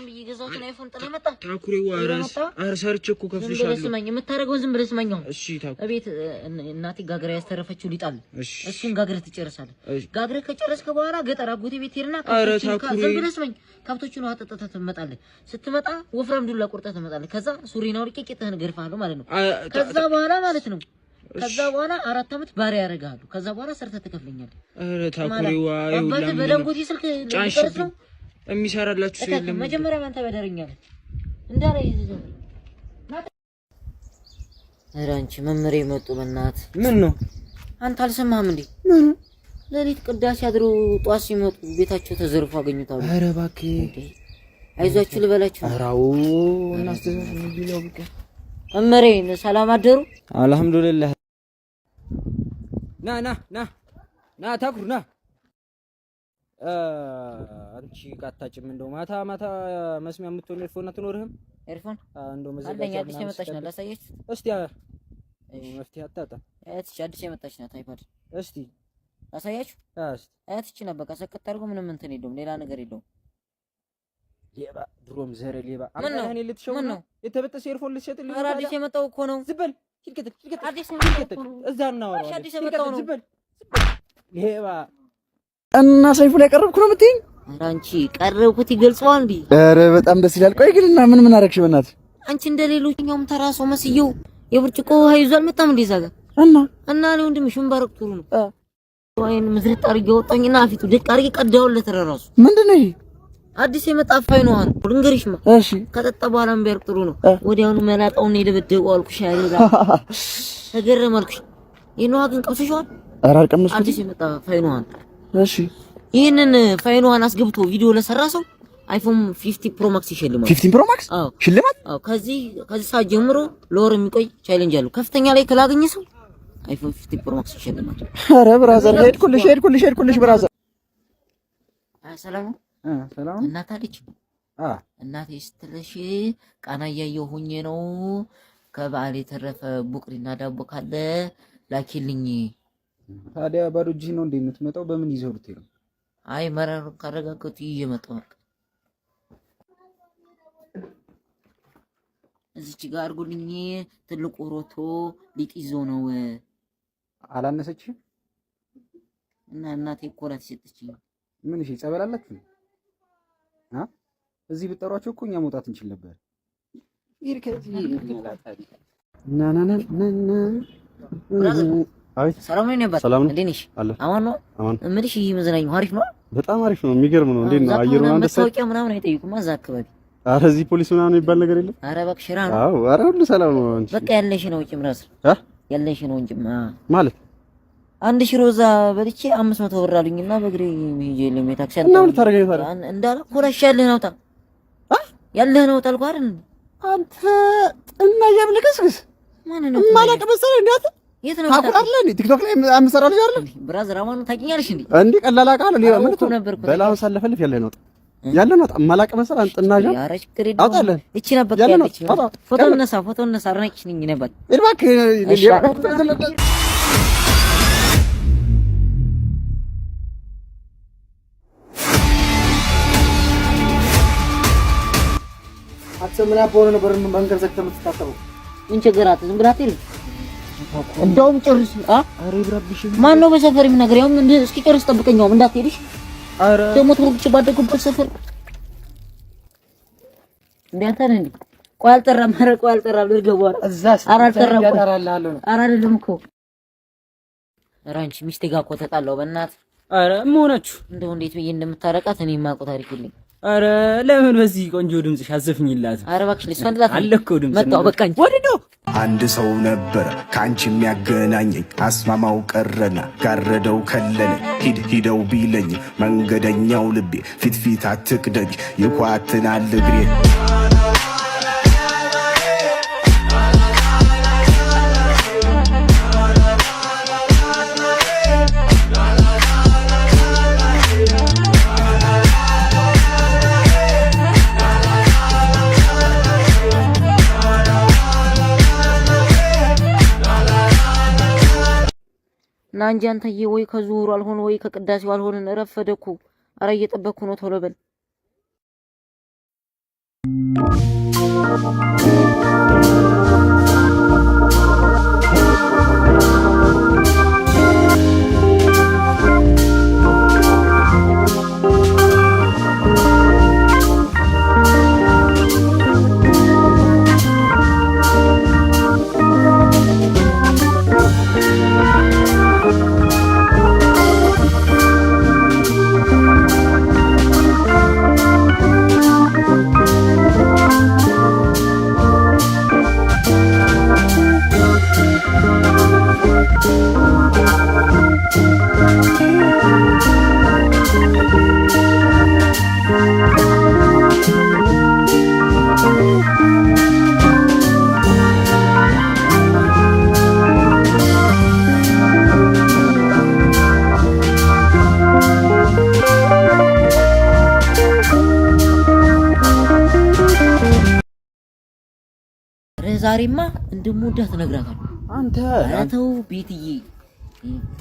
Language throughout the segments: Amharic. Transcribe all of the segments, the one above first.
ብዬ ገዛሁትን አይፎን ጥለህ መጣ ታኩሪው ሰርቼ እኮ ከፍልሻለሁ ስማኝ የምታረገው ዝም ብለህ ስማኝ እሺ ታኩ እቤት እናቴ ጋግራ ያስተረፈችው ሊጣል እሱን ጋግረህ ትጨርሳለህ ጋግረህ ከጨረስክ በኋላ ገጠር አጎቴ ቤት ሄድና ዝም ብለህ ስማኝ ከብቶቹን ውሃ ጠጥተህ ትመጣለህ ስትመጣ ወፍራም ዱላ ቁርጠህ ትመጣለህ ከዛ ሱሪና ወርቄ ቄጥህን ገርፋለሁ ማለት ነው ከዛ በኋላ ማለት ነው ከዛ በኋላ 4 አመት ባሪያ ያረጋሉ ከዛ በኋላ ሰርተህ ትከፍለኛለህ አረ ታኩሪው አባቴ በደንጎቲ ስልክ ልትቀርጽ ነው የሚሰራላችሁ ሰው የለም መጀመሪያ ማንተ በደረኛል እንዳለ ይዘው አራንቺ መምሬ መጡ በእናት ምን ነው አንተ አልሰማህም እንዴ ለሊት ቅዳሴ አድሮ ጧት ሲመጡ ቤታቸው ተዘርፎ አገኙታሉ አረ እባክህ አይዟችሁ ልበላችሁ አራው እናስተዛዝ ነው በቃ መምሬ ሰላም አደሩ አልহামዱሊላህ ና ታኩር ና አንቺ ቃታጭም እንደው ማታ መስሚያ የምትሆን ኤርፎን አትኖርህም ኤርፎን እንደው መዘጋጃ አዲስ የመጣች ነው ላሳየች እስቲ መፍትሄ አጣጣ አዲስ የመጣች ናት አይፓድ እስቲ ላሳያችሁ እስቲ ነው በቃ ሰከት አድርጎ ምንም እንትን የለውም ሌላ ነገር የለውም ሌባ ድሮም ዘረ ሌባ አማን ልትሸው ነው የተበጠሰ ኤርፎን ልትሸጥልኝ ኧረ አዲስ የመጣው እኮ ነው ዝበል አዲስ እዛ ነው አዲስ የመጣው ነው ዝበል ሌባ እና ሰይፉ ላይ ቀረብኩ ነው የምትይኝ? ኧረ አንቺ ቀረብኩት ይገልጸዋል እንዴ? ኧረ በጣም ደስ ይላል። ቆይ ግን እና ምን አደረግሽ በእናትሽ? አንቺ እንደሌሎኛውም ተራሶ መስየው የብርጭቆ ውሃ ይዞ አልመጣም እንዴ ዛጋ? እና ነው ወንድምሽ ምንባረክ ጥሩ ነው። ወይን ምዝርጥ አርጌ ወጣኝና አፊቱ ደቅ አርጌ ቀዳውለት ተራራሱ። ምንድነው ይሄ? አዲስ የመጣ ፋይን ውሃ ነው። ልንገርሽማ። እሺ ከጠጣ በኋላም ቢያርቅ ጥሩ ነው። ወዲያውኑ መላጣውን የደበደቀው አልኩሽ አይደል? ተገረመልኩሽ። ይሄን ውሃ ግን ቀምሰሽዋል? ኧረ አልቀመስኩትም። አዲስ የመጣ ፋይን ውሃ። እሺ ይሄንን ፋይን ውሃን አስገብቶ ቪዲዮ ለሰራ ሰው አይፎን 50 ፕሮ ማክስ ይሸልማል። 15 ፕሮ ማክስ? አዎ ሽልማት? አዎ ከዚህ ሰዓት ጀምሮ ለወር የሚቆይ ቻሌንጅ አለው። ከፍተኛ ላይ ካላገኘ ሰው አይፎን 50 ፕሮ ማክስ ይሸልማል። ኧረ ብራዘር ሄድኩልሽ ብራዘር። ሰላም ሰላም እናት አለች። እናቴ ስትልሽ ቃና እያየሁ ሆኜ ነው ከበዓል የተረፈ ቡቅሪና ዳቦ ካለ ላኪልኝ። ታዲያ ባዶ እጅህ ነው እንዴ የምትመጣው? በምን ይዘው ልትሄድ ነው? አይ መረሩ ካረጋገጡ እየመጣሁ እዚች ጋር አድርጉልኝ። ትልቁ ሮቶ ሊጥ ይዞ ነው። አላነሰችም እና እናቴ እኮ ናት የሰጠችኝ። ምን እሺ ጸበላላችሁ? እዚህ ብትጠሯቸው እኮ እኛ መውጣት እንችል ነበር። ይር ከዚህ ሰላም ነው ነበር። እንዴት ነሽ? አማን ነው እምልሽ። ይሄ መዝናኛው አሪፍ ነው፣ በጣም አሪፍ ነው። የሚገርም ነው። እንዴት ነው አየሩ? አንተ ታውቂያ ምናምን አይጠይቁም እዛ አካባቢ። ኧረ እዚህ ፖሊስ ምናምን የሚባል ነገር የለም። ኧረ እባክሽ ራ ነው። አዎ ኧረ ሁሉ ሰላም ነው። አንቺ በቃ ያለሽ ነው እንጂ ምራስ ያለሽ ነው እንጂ ማለት አንድ ሺህ ሮዛ በልቼ 500 ብር አሉኝና በእግሬ ሄጄ ለሜታክሲ እና ምን ታረጋግጣለህ? እንዳለ ኮራሽ ያለህ ነው ያለህ ነው ታልኩ አይደል? አንተ እና ያምልከስክስ ማን ነው ማላቀ መሰለህ? እንዴት የት ነው ታውቃለህ? እንዴ ቲክቶክ ላይ አምሰራ ልጅ አይደል? ብራዘር አማኑ ታውቂኛለሽ እንዴ? እንዴ ቀላል አውቃለሁ። ሌላ ምን ነው በላው ሳለፈልፍ ያለህ ነው ማላቀ መሰለህ? አንጥና ጃ ያረሽ ክሬድ አውጣለህ። እቺ ነበር ያለች ፎቶ እነሳ አርናቂሽ ነኝ ነበር እባክህ አትሰምና ቦነ ነበር መንገድ ዘግተህ የምትታጠበው ምን ቸገራት? ዝም ብላት ይል እንደውም ጨርስ። አረ ይብራብሽ። ማን ነው በሰፈር የሚነግር? ያው ምን እስኪ ጨርስ ጠብቀኛው እንዳትሄድሽ። አረ ደግሞ ትሩጭ ባደጉበት ሰፈር እንዴት አለ እንዴ? ቆይ አልጠራም። ኧረ ቆይ አልጠራም። ልገባው እዛስ አልጠራም። ያጠራልሃለሁ። ኧረ አይደለም እኮ ኧረ አንቺ ሚስቴ ጋር እኮ ተጣላው በእናት። ኧረ ምን ሆናችሁ? እንደው እንዴት ብዬ እንደምታረቃት እኔ የማውቀው ታሪክ የለኝ። ኧረ ለምን በዚህ ቆንጆ ድምጽሽ አዘፍኝላት? ኧረ እባክሽ ልስፈንላት አለ እኮ ድምጽ መጣው በቃኝ። ወድዶ አንድ ሰው ነበር ካንቺ የሚያገናኘኝ አስማማው ቀረና ጋረደው ከለለ ሂደው ቢለኝ መንገደኛው ልቤ ፊት አትቅደጅ ይኳትናል እግሬ እና እንጂ አንተዬ ወይ ከዙሁሩ አልሆነ ወይ ከቅዳሴው አልሆነ ረፈደኩ። አረ እየጠበቅኩ ነው ቶሎ በል። ዛሬማ እንደምወዳት እነግራታለሁ። አንተ አተው ቤትዬ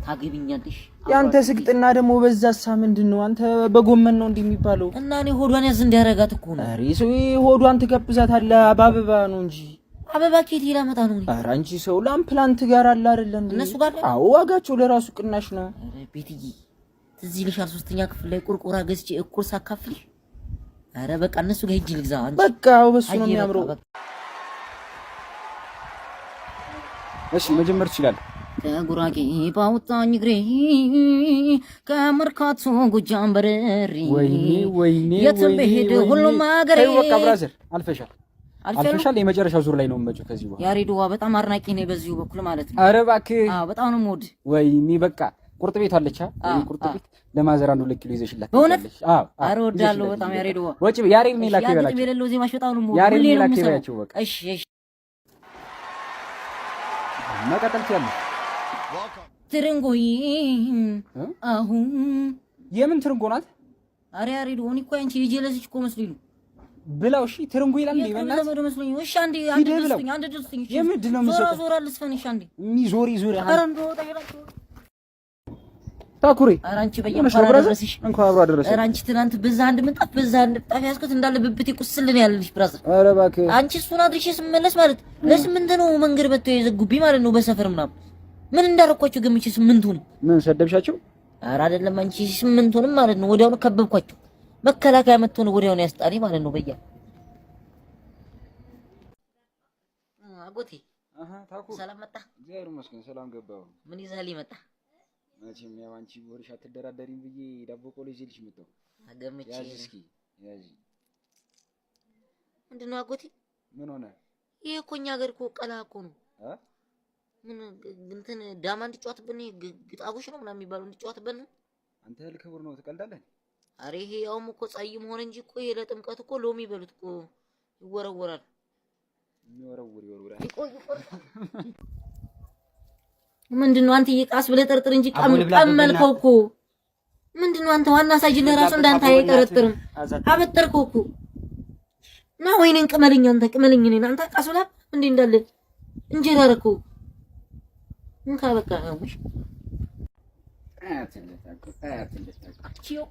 ታገቢኛለሽ። ያንተ ስቅጥና ደግሞ በዛሳ ምንድነው? አንተ በጎመን ነው እንደሚባለው እና እኔ ሆዷን ያዝ እንዲያረጋት እኮ ነው። አሬ ሰው ሆዷን ትገብዛታለህ። አበባ ነው እንጂ አበባ ከየት ይላመጣ ነው? ኧረ አንቺ ሰው ላምፕላንት ጋር አለ አይደል እንዴ? እነሱ ጋር አዎ፣ ዋጋቸው ለራሱ ቅናሽ ነው። አረ ቤትዬ ትዝ ይልሻል 3ኛ ክፍል ላይ ቁርቁራ ገዝቼ እኩል ሳካፍልሽ። አረ በቃ እነሱ ጋር ሂጅ ልግዛ። አንቺ በቃ በሱ ነው የሚያምረው። እሺ መጀመር ትችላለህ። ከጉራጌ ባውጣኝ እግሬ ከመርካቶ ጎጃም በረሪ ወይኔ የትም ብሄድ ሁሉም አገሬ። በቃ ብራዘር አልፈሻል። የመጨረሻው ዙር ላይ ነው የምመጪው ከዚህ በኋላ። ያሬድዋ በጣም አድናቂ ነኝ በዚሁ በኩል ማለት ነው። አረ እባክህ። አዎ በጣም ነው የምወድ። ወይኔ በቃ ቁርጥ ቤት አለች። ቁርጥ ቤት ለማዘር 1 ኪሎ ይዘሽላት በእውነት። አዎ አረ ወዳለሁ በጣም ያሬድዋ። ወጪ ያሬድ ነው ላከ ይበላችሁ። ያሬድ የሌለው ዜማሽ በጣም ነው የምወድ። ያሬድ ነው ላከ ይበላችሁ። በቃ እሺ መቀጠል ትያለሽ። ትርንጎይ አሁን የምን ትርንጎ ናት? አረ ያሬድ ሆኒ እኮ አንቺ የጀለስሽ እኮ መስሎኝ ነው ብላው። እሺ ትርንጎ ይላል እንዴ? በእናትህ ለምን መስሎኝ? እሺ አንዴ ድስጥኝ። የምንድን ነው የምትሰጠው? ዞራ ልስፈንሽ አንዴ ዞሪ አረ እንደው ታይላችሁ ታኩሪ። አረ አንቺ በየማራ ድረስሽ እንኳን አብሮ አደረሰ። አረ አንቺ ትናንት በዛ አንድ ምንጣፍ በዛ አንድ ጣፍ ያስኩት እንዳለ ብብቴ ቁስልን ያለልሽ ብራዘር። አረ እባክህ አንቺ እሱን አድርሼ ስመለስ ማለት ለስምንት ነው መንገድ መጥተው የዘጉብኝ ማለት ነው በሰፈር ምናምን። ምን እንዳረኳቸው ገምቼ ስምንቱን ምን ሰደብሻቸው? አረ አይደለም አንቺ ስምንቱንም ማለት ነው ወዲያውኑ ከበብኳቸው። መከላከያ መጥቶ ነው ወዲያውኑ ያስጣሪ ማለት ነው። በያ አጎቴ ታኩ ሰላም መጣ። እግዚአብሔር ይመስገን ሰላም ገባው። ምን ይዘህልኝ መጣ? መቼም ያው አንቺ ወርሽ አትደራደሪም ብዬ ዳቦ ቆሎ ይዤልሽ መጣሁ። አገምቼ ያዥ እስኪ ያዥ። ምንድነው አጎቴ? ምን ሆነ? ይሄ እኮ እኛ ሀገር እኮ ቀላ እኮ ነው። ምን እንትን ዳማ እንድጫወትብን ግጣቦሽ ነው ምናምን የሚባለው እንድጫወትብን። አንተ ልክብር ነው ትቀልዳለህ? አሬ ይሄ ያውም እኮ ጸይም ሆነ እንጂ እኮ ይሄ ለጥምቀት እኮ ሎሚ በሉት እኮ ይወረወራል። ይወረውራል። ምንድነው አንተ ይቃስ ብለህ ጠርጥር እንጂ ቀመልከው እኮ። ምንድነው አንተ ዋና ሳጅን ለራሱ እንዳንተ አይጠረጥርም። አበጠርከው እኮ ና ወይኔን ቅመልኝ አንተ ቅመልኝ ነኝ አንተ ቃስ ብለህ እንዴ እንዳለ እንጀራ አደረከው። እንካ በቃ አውሽ አትልታችሁ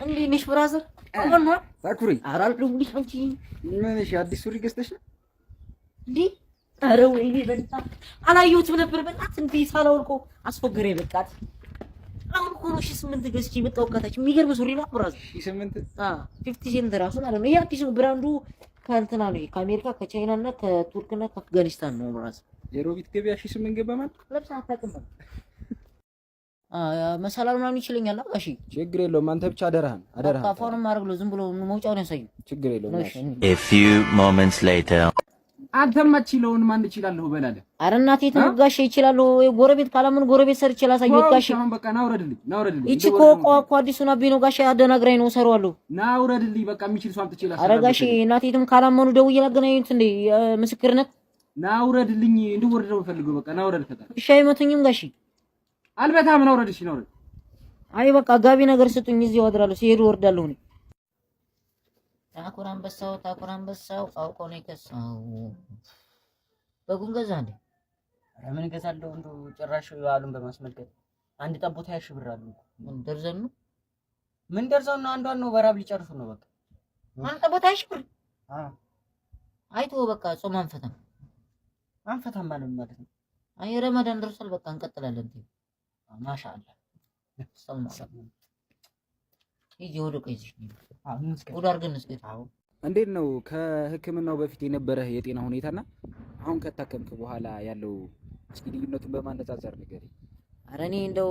እንዴ ነሽ ብራዘር? አሁን ታኩሪ አራልዱልሽ አንቺ ምን እሺ አዲስ ሱሪ ገዝተሽ ነው እንዴ? አረ ወይኔ በቃ አላየሁትም ነበር። በቃ እንዴ ሳላውልቆ አስፎገሬ በቃት። አሁን እኮ ነው 8 ገዝቼ መጣሁ ከታች። የሚገርም ሱሪ ነው ብራዘር። 8 50 ሴንት ራሱ ማለት ነው። ይሄ አዲስ ብራንዱ ከእንትና ነው ከአሜሪካ ከቻይና እና ከቱርክ እና ከአፍጋኒስታን ነው ብራዘር። የሮቢት ገበያ 8 ገባ ማለት ለብሳ አታውቅም። መሰላሉ ምናምን ይችለኛል። እሺ ችግር የለውም። አንተ ብቻ አደራህን ካፋውንም ማድረግ ዝም ብሎ መውጫውን ያሳዩ። ችግር የለውም። A few moments later አንተም አትችለውን ማን ይችላልሁ በላለ። አረ እናቴ ተጋሽ ይችላል። ጎረቤት ካላምን ጎረቤት ሰርቼ ላሳየው ጋሽ። አሁን በቃ ናውረድልኝ። እቺ ኮኮ አዲሱና ቢኖ ጋሽ አደናግራኝ ነው ሰራዋለሁ። ናውረድልኝ በቃ የሚችል ሰው አምጥቼ ላሳየው። አረ ጋሽ እናቴትም ካላመኑ ደውዬ ላገናኙት እንዴ ምስክርነት። ናውረድልኝ እንድወርድ ነው ፈልገው። በቃ ናውረድ ፈጣን። እሺ አይመቱኝም ጋሽ። አልበታም ናውረድ። እሺ ናውረድ። አይ በቃ ጋቢ ነገር ስጡኝ እዚህ ወድራለሁ። ሲሄዱ ወርዳለሁ እኔ። ታኩር አንበሳው አውቆ ነው የከሳው። በጉን ገዛ እንዴ? ኧረ ምን ገዛለሁ እንደው ጭራሽ በዓሉን በማስመልከት አንድ ጠቦት 20 ሺህ ብር አሉ። ምን ደርዘን ነው? ምን ደርዘው ነው? አንዷን ነው በራብ ሊጨርሱ ነው። በቃ አንድ ጠቦት 20 ሺህ ብር አይቶ በቃ ጾም አንፈታም ማለት ነው። አይ ረመዳን ደርሷል። በቃ እንቀጥላለን። ማሻአላ ሰማ ይሄ ወደ ቆይሽ ወደ አርገን እስኪ እንዴት ነው ከህክምናው በፊት የነበረህ የጤና ሁኔታና አሁን ከታከምክ በኋላ ያለው እስኪ ልዩነቱን በማነጻጸር ንገረኝ። ኧረ እኔ እንደው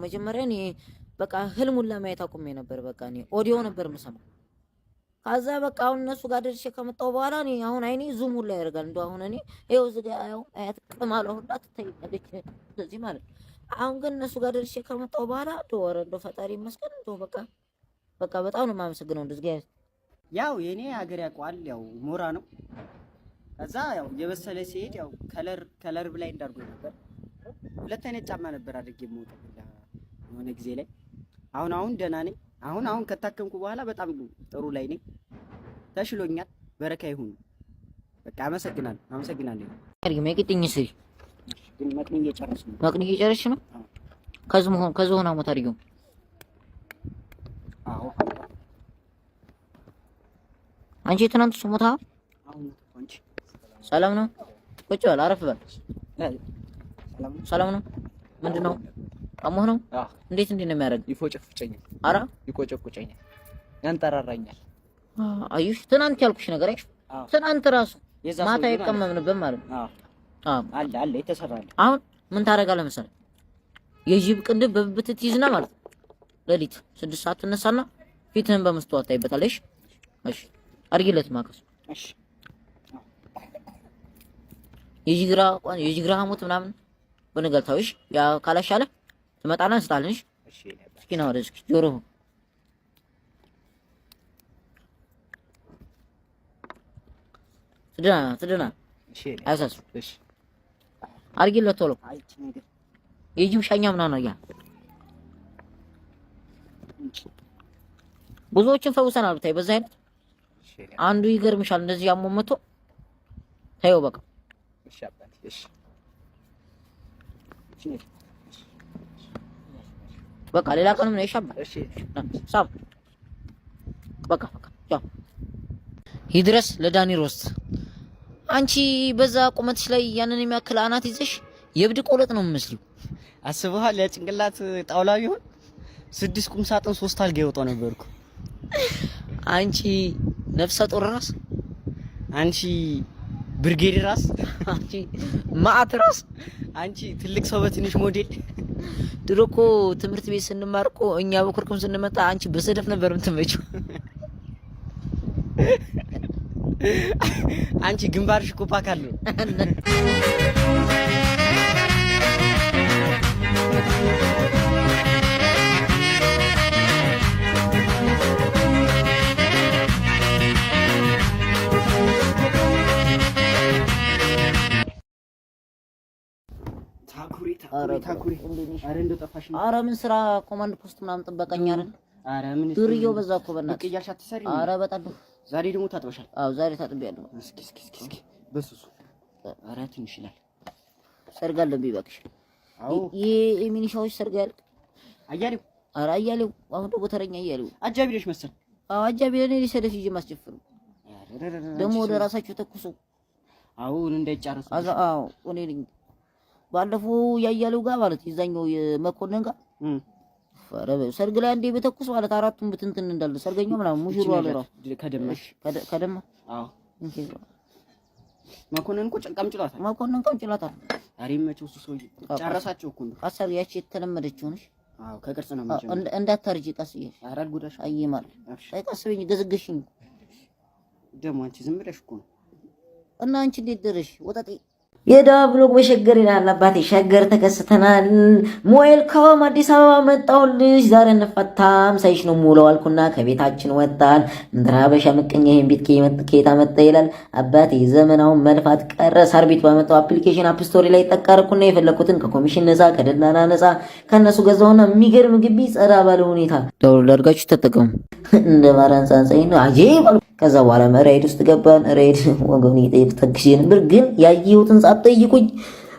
መጀመሪያ እኔ በቃ ህልሙን ለማየት አቁሜ ነበር። በቃ እኔ ኦዲዮ ነበር የምሰማው። ከዛ በቃ አሁን እነሱ ጋር ደርሼ ከመጣሁ በኋላ እኔ አሁን አይኔ ዙም ሁላ ያደርጋል። እንደው አሁን እኔ ይኸው እዚህ ጋር ያው አያት ቅማሏ ሁላ ትታይኛለች እንደዚህ ማለት። አሁን ግን እነሱ ጋር ደርሼ ከመጣሁ በኋላ እንደው ፈጣሪ ይመስገን እንደው በቃ በጣም ነው የማመሰግነው እንደዚህ ጋር ያው የኔ ሀገር ያውቀዋል። ያው ሞራ ነው። ከዛ ያው የበሰለ ሲሄድ ያው ከለር ብላይ እንዳርጎ ነበር። ሁለት አይነት ጫማ ነበር አድርጌ የምወጣው የሆነ ጊዜ ላይ። አሁን ደህና ነኝ። አሁን ከታከምኩ በኋላ በጣም ጥሩ ላይ ነኝ። ተሽሎኛል። በረካ ይሁን። በቃ አመሰግናለሁ። ማይቅጥኝ ስሪ ግን መቅኒ እየጨረስሽ ነው። ከዚህ ሆነ ሞት አድርጊው። አንቺ ትናንት ሞታ ሰላም ነው? ቁጭ በል አረፍ በል። ሰላም ነው? ምንድነው? አሞህ ነው? እንዴት ነው የሚያደርግ? ይፎጨፍጨኛል። አራ ይቆጨቁጨኛል፣ ያንጠራራኛል። አዩሽ ትናንት ያልኩሽ ነገር አይሽ ትናንት ራሱ ማታ የቀመምንበት ማለት ነው። አለ የተሰራለ። አሁን ምን ታደርጋለህ መሰለህ? የጅብ ቅንድብ በብብት ትይዝና ማለት ነው ሌሊት 6 ሰዓት ትነሳና ፊትህን በመስተዋት ታይበታለሽ። እሺ አድርጊለት ማቀስ። እሺ የጅግራ ሐሞት ምናምን በነገርታውሽ ያ ካላሻለ ትመጣና እንስጣለንሽ። እሺ እስኪ ነው ወደዚህ ጆሮ ትድና። እሺ አይሳስ እሺ አድርጊለት ቶሎ። አይ ነገር የጅብ ሻኛ ምናምን ነው ያ ብዙዎችን ፈውሰናል። ብታይ በዛ አይነት አንዱ ይገርምሻል። እንደዚህ ያሞ መቶ ታየው በቃ እሺ አባቴ እሺ በቃ ሌላ ቀንም ነው ይሻባ። እሺ ሳብ በቃ ቻው። ይድረስ ለዳኒ ሮስት። አንቺ በዛ ቁመትሽ ላይ ያንን የሚያክል አናት ይዘሽ የብድ ቆለጥ ነው የምመስለው። አስበሃል? ለጭንቅላት ጣውላ ቢሆን 6 ቁም ሳጥን 3 አልጋ ይወጣ ነበርኩ። አንቺ ነፍሰ ጡር ራስ፣ አንቺ ብርጌድ ራስ፣ አንቺ ማአት ራስ፣ አንቺ ትልቅ ሰው በትንሽ ሞዴል። ድሮ እኮ ትምህርት ቤት ስንማር እኮ እኛ በኩርኩም ስንመጣ አንቺ በሰደፍ ነበር የምትመጪው። አንቺ ግንባርሽ እኮ ፓክ አለው። ታኩሪ አረ እንደው ጠፋሽ። አረ ምን ስራ ኮማንድ ፖስት ምናምን ጥበቀኛ አይደል? አረ ምን ዱርዬው በዛ እኮ በእናትህ ቅያሽ አትሰሪ። አረ በጣም ዛሬ ደግሞ ታጥበሻል? አዎ ዛሬ ታጥቤያለሁ። እስኪ በሱሱ አረ ትንሽ ይላል። ሰርግ አለብኝ እባክሽ። አዎ የሚኒሻዎች ሰርግ ያልቅ አያሌው። አረ አያሌው አሁን ደግሞ ተረኛ አያሌው አጃቢ ነሽ መሰል። አዎ አጃቢ ነኝ። ሊሰደፍ ይዤ ማስጨፍሩ ደግሞ ወደ ራሳቸው ተኩሱ። አሁን እንዳይጫረሱ። አዎ እኔ ነኝ ባለፈው ያያሌው ጋር ማለት ይዛኛው የመኮንን ጋር ፈረበ ሰርግ ላይ አንዴ በተኩስ ማለት አራቱን ብትንትን እንዳለ ሰርገኛው ምናምን ሙሽሩ አለ ራሱ ከደማ አዎ መኮንን እኮ ቀምጭላታል። መኮንን ቀምጭላታል። አሪም መቼው እሱ ሰውዬ ጨረሳቸው እኮ ነው። አሳብ ያቺ የተለመደችው ነሽ። አዎ ከቅርጽ ነው ማለት ነው። እንዳታርጂ ቀስ ይሽ አራድ ጉዳሽ አይማል ቀስ በኝ ገዝገሽኝ ደግሞ አንቺ ዝም ብለሽ እኮ ነው። እና አንቺ እንዴት ደረሽ ወጣጤ? የዳዋ ብሎግ በሸገር ይላል አባቴ። ሸገር ተከስተናል። ዌልካም አዲስ አበባ መጣሁልሽ። ዛሬ እንፈታም ሳይሽ ነው ሙሉ አልኩና ከቤታችን ወጣን። እንድራበሻ ምቀኛ ይሄን ቤት ከየት መጣ ይላል አባቴ። ዘመናውን መልፋት ቀረ። ሳር ቤት ባመጣው አፕሊኬሽን አፕ ስቶሪ ላይ ጠቃርኩና የፈለኩትን ከኮሚሽን ነፃ ከደላላ ነፃ ከነሱ ገዛውና የሚገርም ግቢ ጸዳ ባለ ሁኔታ ዳውንሎድ አድርጋችሁ ተጠቀሙ። እንደ ማራንሳንሳይ ነው አጄብ። ከዛ በኋላ ራይድ ውስጥ ገባን። ራይድ ወገኔ ጠይቅ ተክሽ ነበር ግን ያየሁትን ሳትጠይቁኝ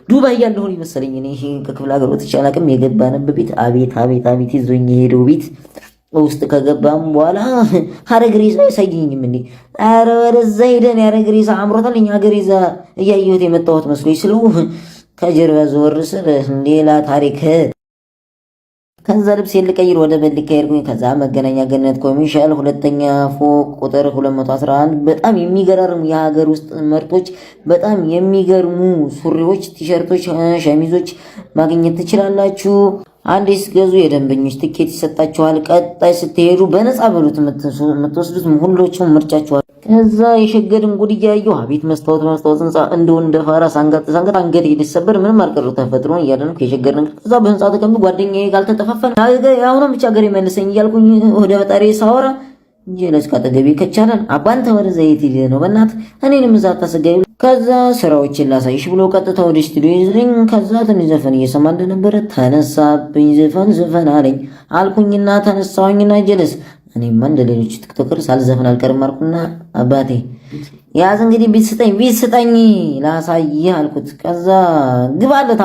ዱባይ ያለሁ መሰለኝ። እኔ ከክፍለ ሀገር ወጥቼ አላውቅም። የገባንበት ቤት አቤት ይዞኝ የሄደው ቤት ውስጥ ከገባም በኋላ ሐረግ ሬሳ ያሳየኝም እንዴ? ኧረ ወደዛ ሄደን ሐረግ ሬሳ አምሮታል። እኛ ሐረግ ሬሳ እያየሁት የመጣሁት መስሎኝ ስለው ከጀርባ ዘወር ስል ሌላ ታሪክ። ከዛ ልብሴን ልቀይር ወደ በልካ ሄድኩኝ። ከዛ መገናኛ ገነት ኮሜርሻል ሁለተኛ ፎቅ ቁጥር 211 በጣም የሚገራርሙ የሀገር ውስጥ ምርቶች፣ በጣም የሚገርሙ ሱሪዎች፣ ቲሸርቶች፣ ሸሚዞች ማግኘት ትችላላችሁ። አንዴ ስትገዙ የደንበኞች ትኬት ይሰጣችኋል። ቀጣይ ስትሄዱ በነፃ በሉት የምትወስዱት ሁሎችም ምርጫችኋል። ከዛ የሸገርን ጉድ እያየሁ አቤት መስታወት ህንፃ እንደው እንደ ፋራ ሳንጋጥ አንገት ሊሰበር ምንም አልቀረው ተፈጥሮን እያደረኩ የሸገርን ከዛ በህንፃ ተቀምጦ ጓደኛዬ ጋር ተጠፋፈን አሁንም ብቻ ሀገር ይመልሰኝ እያልኩኝ ወደ ፈጣሪ ሳወራ ጀለስ ካጠገቤ ከቻለን አባንተ ወደ ዘይት ይሄ ነው በእናት እኔንም እዛ ታሰጋይ። ከዛ ስራዎችን ላሳይሽ ብሎ ቀጥታ ወደ ስቱዲዮ ይዘኝ። ከዛ ትንሽ ዘፈን እየሰማ እንደነበረ ተነሳብኝ። ዘፈን አለኝ አልኩኝና ተነሳሁኝና ጀለስ እኔማ እንደ ሌሎች ቲክቶከር ሳልዘፈን አልቀርም አልኩና አባቴ ያዝ እንግዲህ ቢት ስጠኝ ላሳይህ አልኩት። ከዛ ግባለት